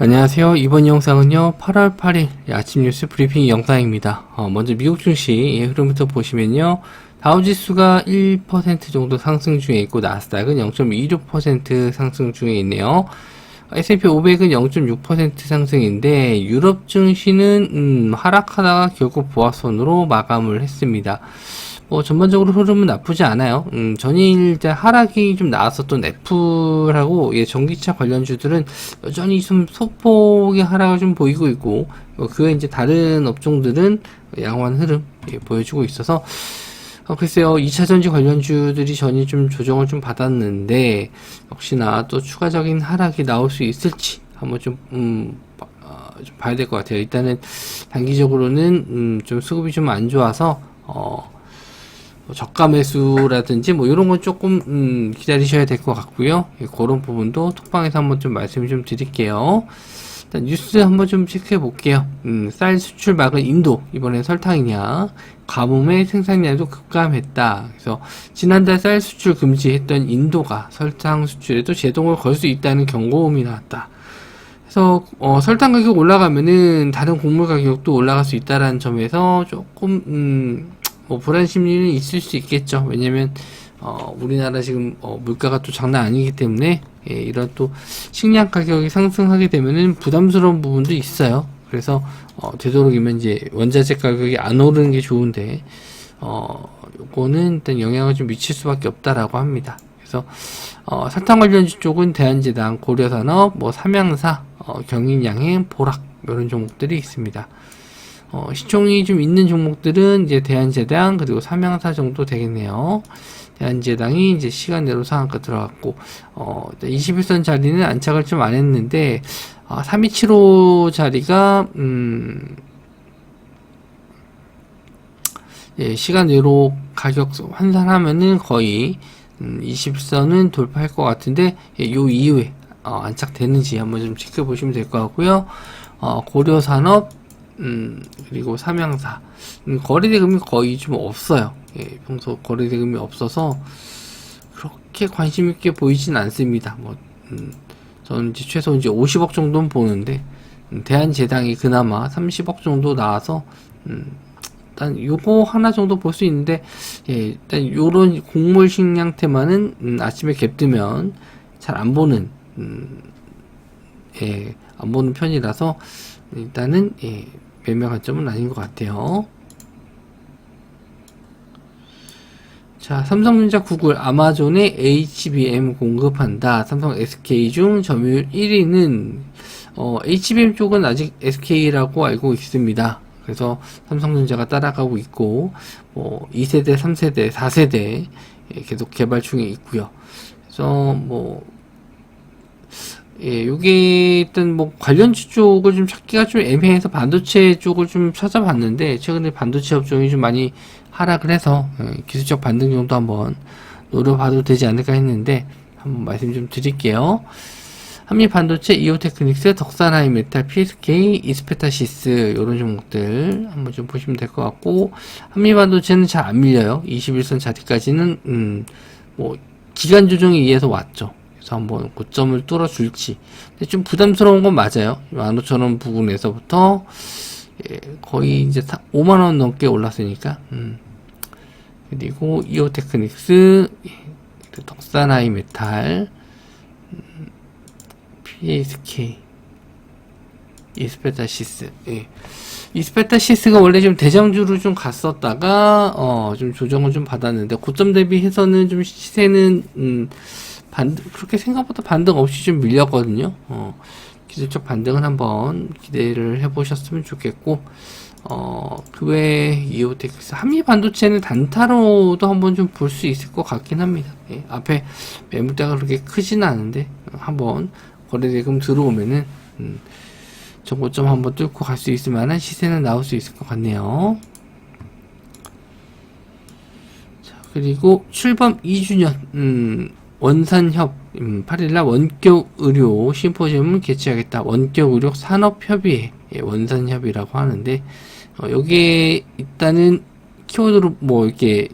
안녕하세요. 이번 영상은요 8월 8일 아침 뉴스 브리핑 영상입니다. 먼저 미국 증시 흐름부터 보시면요, 다우지수가 1% 정도 상승 중에 있고 나스닥은 0.26% 상승 중에 있네요. S&P 500은 0.6% 상승인데 유럽 증시는 하락하다가 결국 보합선으로 마감을 했습니다. 전반적으로 흐름은 나쁘지 않아요. 전일 이제 하락이 좀 나왔었던 애플하고 전기차 관련주들은 여전히 좀 소폭의 하락을 좀 보이고 있고, 그외 이제 다른 업종들은 양호한 흐름 보여주고 있어서, 글쎄요, 2차전지 관련주들이 전일 좀 조정을 좀 받았는데, 역시나 또 추가적인 하락이 나올 수 있을지 한번 좀 봐야 될 것 같아요. 일단은 단기적으로는 좀 수급이 좀 안 좋아서 저가 매수라든지 이런 건 조금 기다리셔야 될 것 같고요. 그런 부분도 톡방에서 한번 좀 말씀을 좀 드릴게요. 일단 뉴스 한번 좀 체크해 볼게요. 쌀 수출 막은 인도, 이번엔 설탕이냐, 가뭄에 생산량도 급감했다. 그래서 지난달 쌀 수출 금지했던 인도가 설탕 수출에도 제동을 걸 수 있다는 경고음이 나왔다. 그래서 설탕 가격 올라가면은 다른 곡물 가격도 올라갈 수 있다라는 점에서 조금 불안 심리는 있을 수 있겠죠. 왜냐면 우리나라 지금 물가가 또 장난 아니기 때문에 이런 또 식량 가격이 상승하게 되면은 부담스러운 부분도 있어요. 그래서 되도록이면 이제 원자재 가격이 안 오르는 게 좋은데 요거는 일단 영향을 좀 미칠 수밖에 없다라고 합니다. 그래서 설탕 관련주 쪽은 대한제당, 고려산업, 삼양사, 경인양행, 보락 이런 종목들이 있습니다. 시총이 좀 있는 종목들은 이제 대한제당 그리고 삼양사 정도 되겠네요. 대한제당이 이제 시간 내로 상한가 들어갔고 21선 자리는 안착을 좀 안 했는데 3275 자리가 시간 내로 가격 환산하면은 거의 20선은 돌파할 것 같은데, 요 이후에 안착되는지 한번 좀 체크해 보시면 될 것 같고요. 고려산업 그리고 삼양사 거래대금이 거의 좀 없어요. 평소 거래대금이 없어서 그렇게 관심 있게 보이진 않습니다. 저는 이제 최소 이제 50억 정도는 보는데, 대한제당이 그나마 30억 정도 나와서 일단 요거 하나 정도 볼 수 있는데, 일단 요런 곡물 식량 테마는 아침에 갭 뜨면 잘 안 보는 안 보는 편이라서 일단은 매매 관점은 아닌 것 같아요. 자, 삼성전자, 구글, 아마존에 HBM 공급한다. 삼성 SK 중 점유율 1위는 HBM 쪽은 아직 SK라고 알고 있습니다. 그래서 삼성전자가 따라가고 있고 2세대, 3세대, 4세대 계속 개발 중에 있고요. 그래서 요게 일단 관련주 쪽을 좀 찾기가 좀 애매해서 반도체 쪽을 좀 찾아봤는데, 최근에 반도체 업종이 좀 많이 하락을 해서 기술적 반등 정도 한번 노려봐도 되지 않을까 했는데 한번 말씀 좀 드릴게요. 한미반도체, 이오테크닉스, 덕산하이메탈, PSK, 이스페타시스 이런 종목들 한번 좀 보시면 될 것 같고, 한미반도체는 잘 안 밀려요. 21선 자리까지는 기간 조정에 의해서 왔죠. 그래서 한번 고점을 뚫어줄지. 근데 좀 부담스러운 건 맞아요. 15,000원 부근에서부터 거의 이제 5만원 넘게 올랐으니까. 그리고 이오테크닉스, 덕산하이메탈, PSK, 이스페타시스. 이스페타시스가 원래 좀 대장주로 좀 갔었다가 좀 조정을 좀 받았는데, 고점 대비해서는 좀 시세는 그렇게 생각보다 반등 없이 좀 밀렸거든요. 기술적 반등은 한번 기대를 해보셨으면 좋겠고, 그 외에 이오텍스, 한미반도체는 단타로도 한번 좀 볼 수 있을 것 같긴 합니다. 앞에 매물대가 그렇게 크지는 않은데 한번 거래대금 들어오면은 정고점 한번 뚫고 갈 수 있을 만한 시세는 나올 수 있을 것 같네요. 자, 그리고 출범 2주년 원산협 8일날 원격의료 심포지엄을 개최하겠다. 원격의료 산업협의회 원산협이라고 하는데, 여기에 일단은 키워드로 이렇게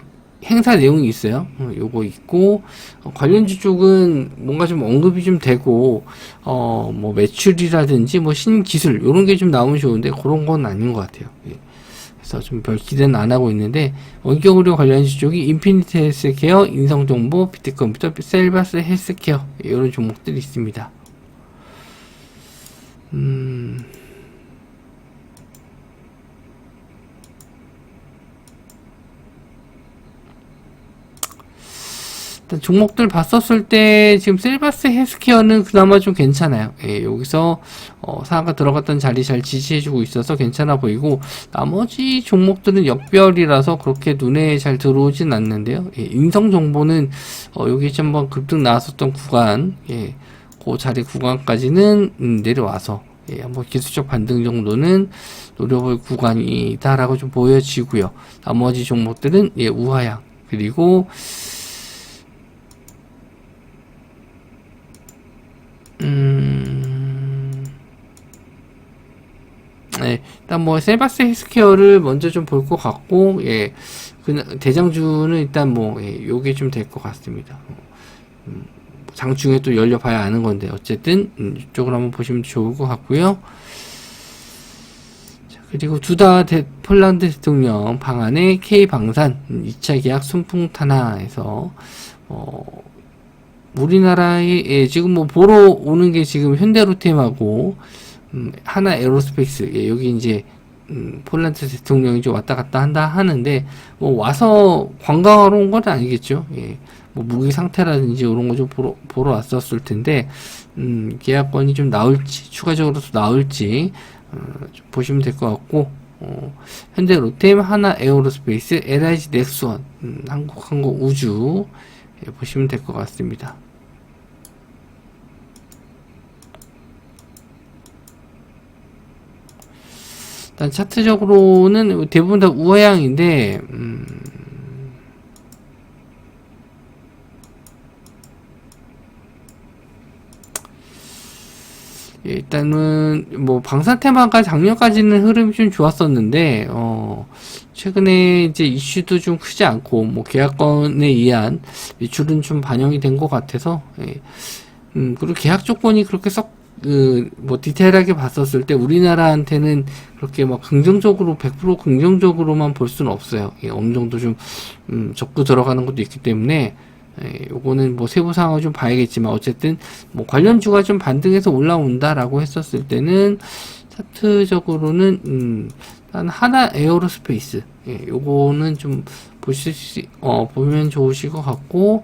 행사 내용이 있어요. 요거 있고, 관련주 쪽은 뭔가 좀 언급이 좀 되고, 뭐 매출이라든지 뭐 신기술, 요런 게 좀 나오면 좋은데, 그런 건 아닌 것 같아요. 예. 그래서 좀 별 기대는 안 하고 있는데, 원격의료 관련주 쪽이 인피니트 헬스케어, 인성정보, 비트컴퓨터, 셀바스 헬스케어, 이런 종목들이 있습니다. 일단 종목들 봤었을 때 지금 셀바스 헬스케어는 그나마 좀 괜찮아요. 예, 여기서 상한가 들어갔던 자리 잘 지지해주고 있어서 괜찮아 보이고, 나머지 종목들은 역별이라서 그렇게 눈에 잘 들어오진 않는데요. 예, 인성정보는 여기 한번 급등 나왔었던 구간, 예, 그 자리 구간까지는 내려와서 예, 한번 기술적 반등 정도는 노려볼 구간이다라고 좀 보여지고요. 나머지 종목들은 예, 우하향, 그리고 네, 일단 뭐 셀바스 헬스케어를 먼저 좀 볼 것 같고, 예, 대장주는 일단 뭐 예, 요게 좀 될 것 같습니다. 장중에 또 열려봐야 아는 건데 어쨌든 이쪽으로 한번 보시면 좋을 것 같고요. 자, 그리고 폴란드 대통령 방한의 K방산 2차 계약 순풍 탄화에서 우리나라에 예, 지금 뭐 보러 오는 게 지금 현대로템하고 하나 에어로스페이스, 예, 여기 이제 폴란드 대통령이 좀 왔다 갔다 한다 하는데, 뭐 와서 관광하러 온 건 아니겠죠. 예, 뭐 무기 상태라든지 이런 거 좀 보러 왔었을 텐데, 계약권이 좀 나올지, 추가적으로 또 나올지 좀 보시면 될 것 같고, 현대 로템, 하나 에어로스페이스, LIG 넥스원, 한국항공 우주, 예, 보시면 될 것 같습니다. 일단 차트적으로는 대부분 다 우하향인데, 일단은 뭐 방산 테마가 작년까지는 흐름이 좀 좋았었는데, 최근에 이제 이슈도 좀 크지 않고 뭐 계약건에 의한 매출은 좀 반영이 된 것 같아서, 예. 그리고 계약 조건이 그렇게 뭐 디테일하게 봤었을 때 우리나라한테는 그렇게 막 긍정적으로 100% 긍정적으로만 볼 수는 없어요. 예, 어느 정도 좀 적고 들어가는 것도 있기 때문에, 예, 요거는 뭐 세부 상황을 좀 봐야겠지만, 어쨌든 뭐 관련주가 좀 반등해서 올라온다라고 했었을 때는 차트적으로는 한 하나 에어로스페이스, 예, 요거는 좀 보면 좋으실 것 같고,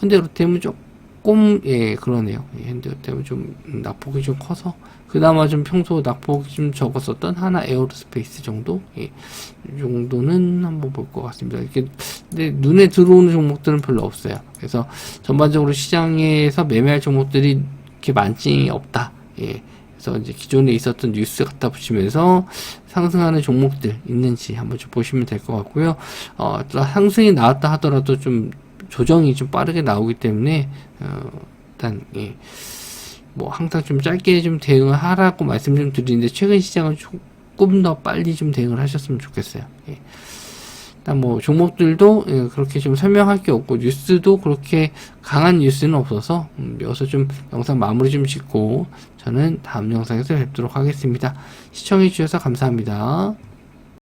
현대로템은 조금, 예, 그러네요. 예, 현대로템은 좀 낙폭이 좀 커서 그나마 좀 평소 낙폭이 좀 적었었던 하나 에어로스페이스 정도, 예, 이 정도는 한번 볼 것 같습니다. 이렇게 근데 눈에 들어오는 종목들은 별로 없어요. 그래서 전반적으로 시장에서 매매할 종목들이 이렇게 많지 없다. 예. 그래서 이제 기존에 있었던 뉴스 갖다 붙이면서 상승하는 종목들 있는지 한번 좀 보시면 될 것 같고요. 또 상승이 나왔다 하더라도 좀 조정이 좀 빠르게 나오기 때문에, 일단, 예. 뭐 항상 좀 짧게 좀 대응을 하라고 말씀 좀 드리는데, 최근 시장은 조금 더 빨리 좀 대응을 하셨으면 좋겠어요. 예. 일단 뭐 종목들도 예, 그렇게 좀 설명할 게 없고, 뉴스도 그렇게 강한 뉴스는 없어서 여기서 좀 영상 마무리 좀 짓고 저는 다음 영상에서 뵙도록 하겠습니다. 시청해 주셔서 감사합니다.